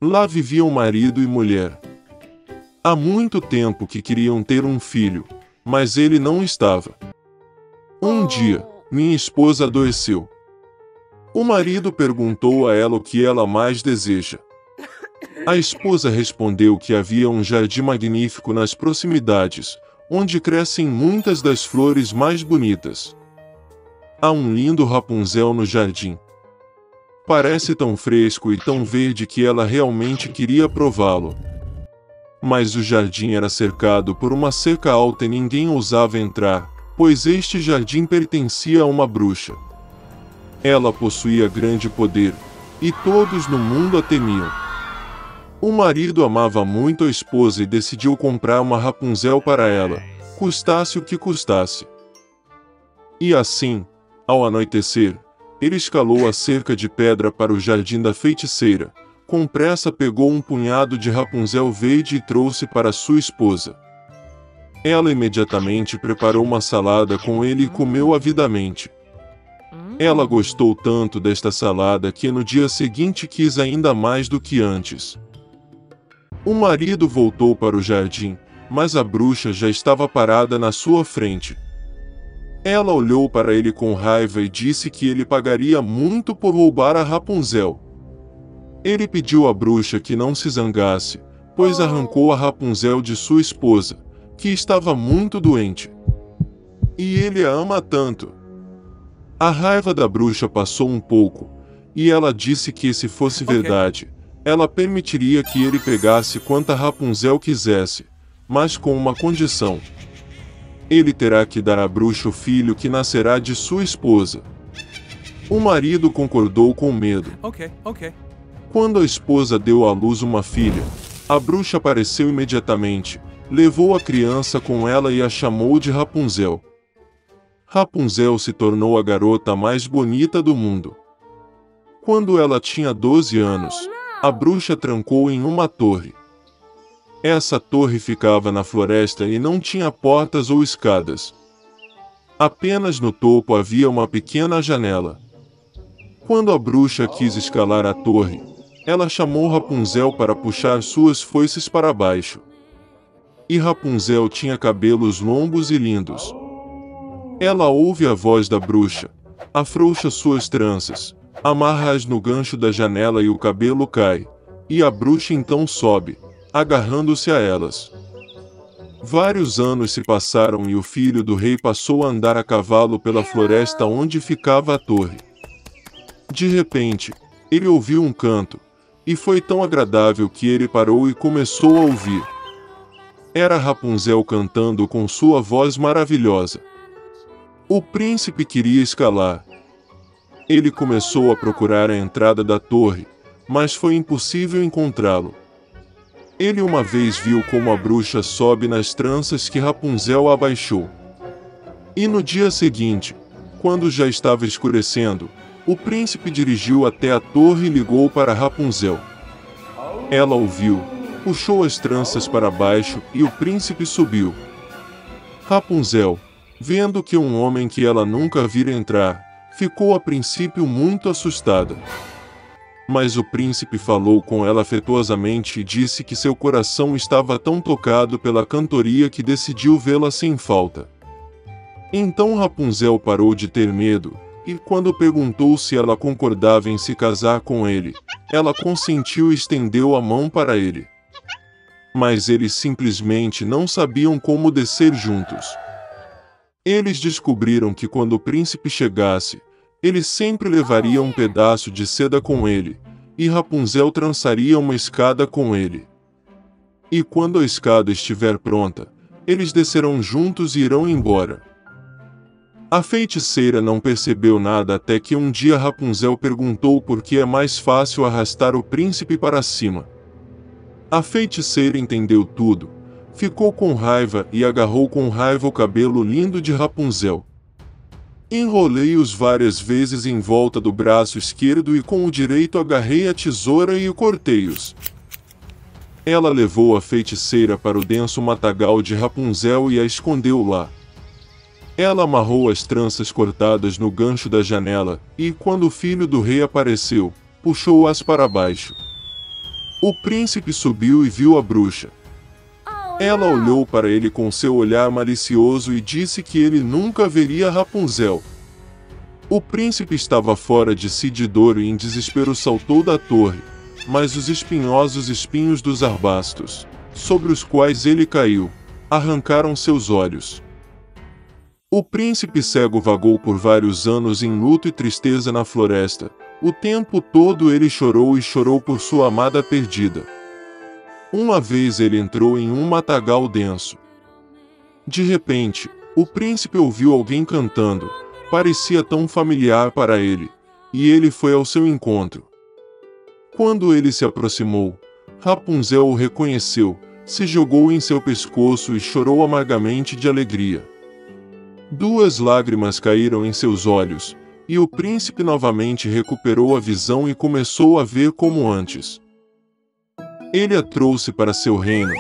Lá viviam marido e mulher. Há muito tempo que queriam ter um filho, mas ele não estava. Um dia, minha esposa adoeceu. O marido perguntou a ela o que ela mais deseja. A esposa respondeu que havia um jardim magnífico nas proximidades, onde crescem muitas das flores mais bonitas. Há um lindo Rapunzel no jardim. Parece tão fresco e tão verde que ela realmente queria prová-lo. Mas o jardim era cercado por uma cerca alta e ninguém ousava entrar, pois este jardim pertencia a uma bruxa. Ela possuía grande poder, e todos no mundo a temiam. O marido amava muito a esposa e decidiu comprar uma Rapunzel para ela, custasse o que custasse. E assim, ao anoitecer, ele escalou a cerca de pedra para o jardim da feiticeira. Com pressa pegou um punhado de Rapunzel verde e trouxe para sua esposa. Ela imediatamente preparou uma salada com ele e comeu avidamente. Ela gostou tanto desta salada que no dia seguinte quis ainda mais do que antes. O marido voltou para o jardim, mas a bruxa já estava parada na sua frente. Ela olhou para ele com raiva e disse que ele pagaria muito por roubar a Rapunzel. Ele pediu à bruxa que não se zangasse, pois arrancou a Rapunzel de sua esposa, que estava muito doente. E ele a ama tanto. A raiva da bruxa passou um pouco, e ela disse que se fosse verdade, ela permitiria que ele pegasse quanta Rapunzel quisesse, mas com uma condição. Ele terá que dar à bruxa o filho que nascerá de sua esposa. O marido concordou com medo. Quando a esposa deu à luz uma filha, a bruxa apareceu imediatamente, levou a criança com ela e a chamou de Rapunzel. Rapunzel se tornou a garota mais bonita do mundo. Quando ela tinha 12 anos, a bruxa trancou em uma torre. Essa torre ficava na floresta e não tinha portas ou escadas. Apenas no topo havia uma pequena janela. Quando a bruxa quis escalar a torre, ela chamou Rapunzel para puxar suas foices para baixo. E Rapunzel tinha cabelos longos e lindos. Ela ouve a voz da bruxa, afrouxa suas tranças, amarra-as no gancho da janela e o cabelo cai, e a bruxa então sobe, agarrando-se a elas. Vários anos se passaram e o filho do rei passou a andar a cavalo pela floresta onde ficava a torre. De repente, ele ouviu um canto, e foi tão agradável que ele parou e começou a ouvir. Era Rapunzel cantando com sua voz maravilhosa. O príncipe queria escalar. Ele começou a procurar a entrada da torre, mas foi impossível encontrá-lo. Ele uma vez viu como a bruxa sobe nas tranças que Rapunzel abaixou. E no dia seguinte, quando já estava escurecendo, o príncipe dirigiu até a torre e ligou para Rapunzel. Ela ouviu, puxou as tranças para baixo e o príncipe subiu. Rapunzel, vendo que um homem que ela nunca vira entrar, ficou a princípio muito assustada. Mas o príncipe falou com ela afetuosamente e disse que seu coração estava tão tocado pela cantoria que decidiu vê-la sem falta. Então Rapunzel parou de ter medo, e quando perguntou se ela concordava em se casar com ele, ela consentiu e estendeu a mão para ele. Mas eles simplesmente não sabiam como descer juntos. Eles descobriram que quando o príncipe chegasse, ele sempre levaria um pedaço de seda com ele, e Rapunzel trançaria uma escada com ele. E quando a escada estiver pronta, eles descerão juntos e irão embora. A feiticeira não percebeu nada até que um dia Rapunzel perguntou por que é mais fácil arrastar o príncipe para cima. A feiticeira entendeu tudo, ficou com raiva e agarrou com raiva o cabelo lindo de Rapunzel. Enrolei-os várias vezes em volta do braço esquerdo e com o direito agarrei a tesoura e o cortei-os. Ela levou a feiticeira para o denso matagal de Rapunzel e a escondeu lá. Ela amarrou as tranças cortadas no gancho da janela, e quando o filho do rei apareceu, puxou-as para baixo. O príncipe subiu e viu a bruxa. Ela olhou para ele com seu olhar malicioso e disse que ele nunca veria Rapunzel. O príncipe estava fora de si de dor e em desespero saltou da torre, mas os espinhosos espinhos dos arbustos, sobre os quais ele caiu, arrancaram seus olhos. O príncipe cego vagou por vários anos em luto e tristeza na floresta. O tempo todo ele chorou e chorou por sua amada perdida. Uma vez ele entrou em um matagal denso. De repente, o príncipe ouviu alguém cantando. Parecia tão familiar para ele, e ele foi ao seu encontro. Quando ele se aproximou, Rapunzel o reconheceu, se jogou em seu pescoço e chorou amargamente de alegria. 2 lágrimas caíram em seus olhos, e o príncipe novamente recuperou a visão e começou a ver como antes. Ele a trouxe para seu reino,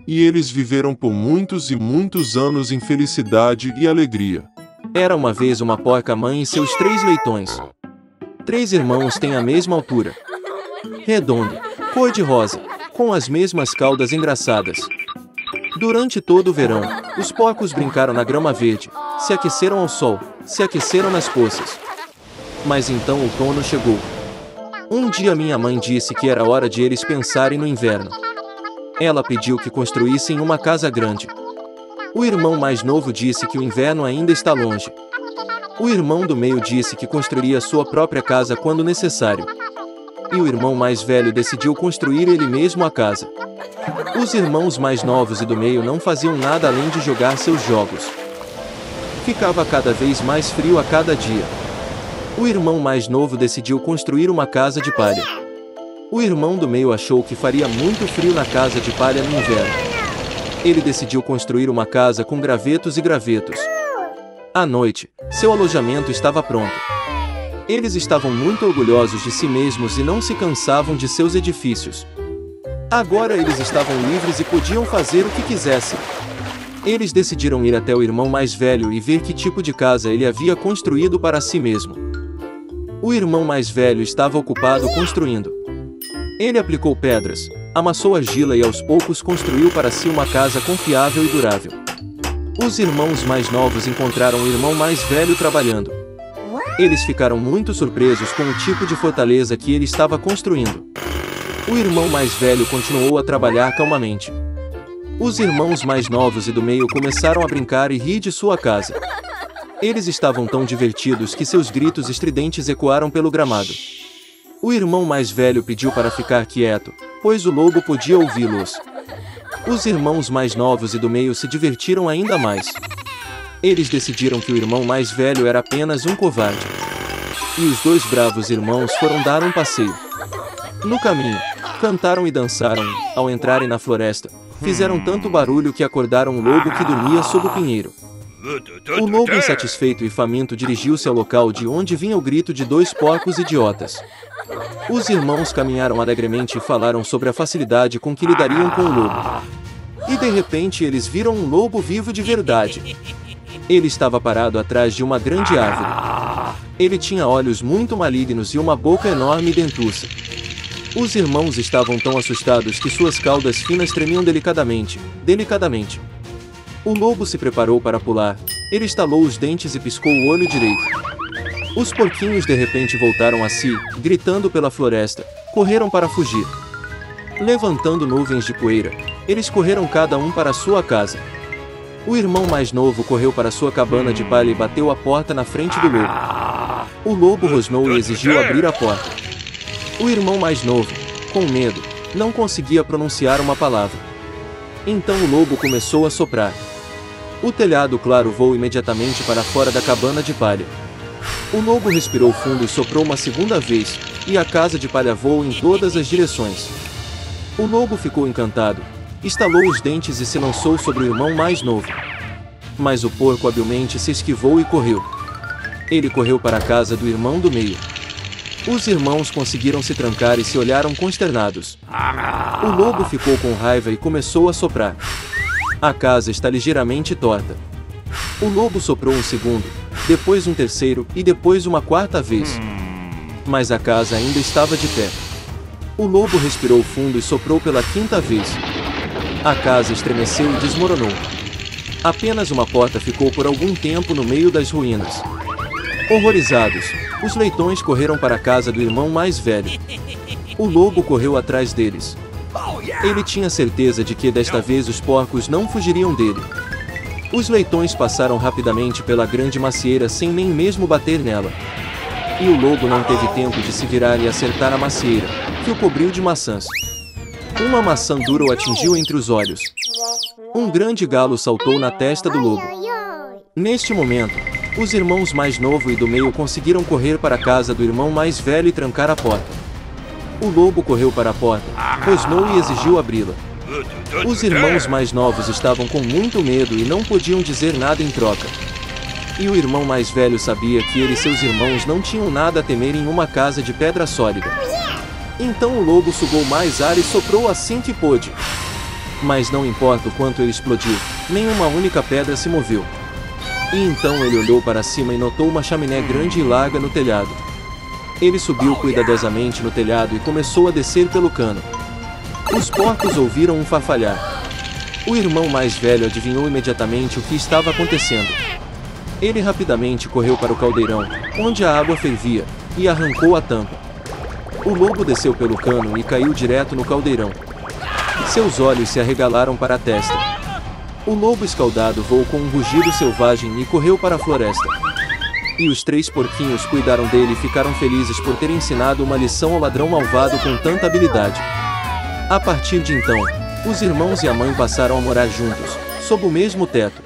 e eles viveram por muitos e muitos anos em felicidade e alegria. Era uma vez uma porca-mãe e seus 3 leitões. 3 irmãos têm a mesma altura, redondo, cor-de-rosa, com as mesmas caudas engraçadas. Durante todo o verão, os porcos brincaram na grama verde, se aqueceram ao sol, se aqueceram nas poças. Mas então o outono chegou. Um dia minha mãe disse que era hora de eles pensarem no inverno. Ela pediu que construíssem uma casa grande. O irmão mais novo disse que o inverno ainda está longe. O irmão do meio disse que construiria sua própria casa quando necessário. E o irmão mais velho decidiu construir ele mesmo a casa. Os irmãos mais novos e do meio não faziam nada além de jogar seus jogos. Ficava cada vez mais frio a cada dia. O irmão mais novo decidiu construir uma casa de palha. O irmão do meio achou que faria muito frio na casa de palha no inverno. Ele decidiu construir uma casa com gravetos e gravetos. À noite, seu alojamento estava pronto. Eles estavam muito orgulhosos de si mesmos e não se cansavam de seus edifícios. Agora eles estavam livres e podiam fazer o que quisessem. Eles decidiram ir até o irmão mais velho e ver que tipo de casa ele havia construído para si mesmo. O irmão mais velho estava ocupado construindo. Ele aplicou pedras, amassou argila e aos poucos construiu para si uma casa confiável e durável. Os irmãos mais novos encontraram o irmão mais velho trabalhando. Eles ficaram muito surpresos com o tipo de fortaleza que ele estava construindo. O irmão mais velho continuou a trabalhar calmamente. Os irmãos mais novos e do meio começaram a brincar e rir de sua casa. Eles estavam tão divertidos que seus gritos estridentes ecoaram pelo gramado. O irmão mais velho pediu para ficar quieto, pois o lobo podia ouvi-los. Os irmãos mais novos e do meio se divertiram ainda mais. Eles decidiram que o irmão mais velho era apenas um covarde. E os 2 bravos irmãos foram dar um passeio. No caminho, cantaram e dançaram e, ao entrarem na floresta, fizeram tanto barulho que acordaram o lobo que dormia sob o pinheiro. O lobo, insatisfeito e faminto, dirigiu-se ao local de onde vinha o grito de 2 porcos idiotas. Os irmãos caminharam alegremente e falaram sobre a facilidade com que lidariam com o lobo. E de repente eles viram um lobo vivo de verdade. Ele estava parado atrás de uma grande árvore. Ele tinha olhos muito malignos e uma boca enorme e dentuça. Os irmãos estavam tão assustados que suas caudas finas tremiam delicadamente, delicadamente. O lobo se preparou para pular. Ele estalou os dentes e piscou o olho direito. Os porquinhos de repente voltaram a si, gritando pela floresta, correram para fugir. Levantando nuvens de poeira, eles correram cada um para sua casa. O irmão mais novo correu para sua cabana de palha e bateu a porta na frente do lobo. O lobo rosnou e exigiu abrir a porta. O irmão mais novo, com medo, não conseguia pronunciar uma palavra. Então o lobo começou a soprar. O telhado claro voou imediatamente para fora da cabana de palha. O lobo respirou fundo e soprou uma segunda vez, e a casa de palha voou em todas as direções. O lobo ficou encantado, estalou os dentes e se lançou sobre o irmão mais novo. Mas o porco habilmente se esquivou e correu. Ele correu para a casa do irmão do meio. Os irmãos conseguiram se trancar e se olharam consternados. O lobo ficou com raiva e começou a soprar. A casa está ligeiramente torta. O lobo soprou um segundo, depois um terceiro e depois uma quarta vez. Mas a casa ainda estava de pé. O lobo respirou fundo e soprou pela quinta vez. A casa estremeceu e desmoronou. Apenas uma porta ficou por algum tempo no meio das ruínas. Horrorizados, os leitões correram para a casa do irmão mais velho. O lobo correu atrás deles. Ele tinha certeza de que desta vez os porcos não fugiriam dele. Os leitões passaram rapidamente pela grande macieira sem nem mesmo bater nela. E o lobo não teve tempo de se virar e acertar a macieira, que o cobriu de maçãs. Uma maçã dura o atingiu entre os olhos. Um grande galo saltou na testa do lobo. Neste momento, os irmãos mais novo e do meio conseguiram correr para a casa do irmão mais velho e trancar a porta. O lobo correu para a porta, rosnou e exigiu abri-la. Os irmãos mais novos estavam com muito medo e não podiam dizer nada em troca. E o irmão mais velho sabia que ele e seus irmãos não tinham nada a temer em uma casa de pedra sólida. Então o lobo sugou mais ar e soprou assim que pôde. Mas não importa o quanto ele explodiu, nenhuma única pedra se moveu. E então ele olhou para cima e notou uma chaminé grande e larga no telhado. Ele subiu cuidadosamente no telhado e começou a descer pelo cano. Os porcos ouviram um farfalhar. O irmão mais velho adivinhou imediatamente o que estava acontecendo. Ele rapidamente correu para o caldeirão, onde a água fervia, e arrancou a tampa. O lobo desceu pelo cano e caiu direto no caldeirão. Seus olhos se arregalaram para a testa. O lobo escaldado voou com um rugido selvagem e correu para a floresta. E os 3 porquinhos cuidaram dele e ficaram felizes por ter ensinado uma lição ao ladrão malvado com tanta habilidade. A partir de então, os irmãos e a mãe passaram a morar juntos, sob o mesmo teto.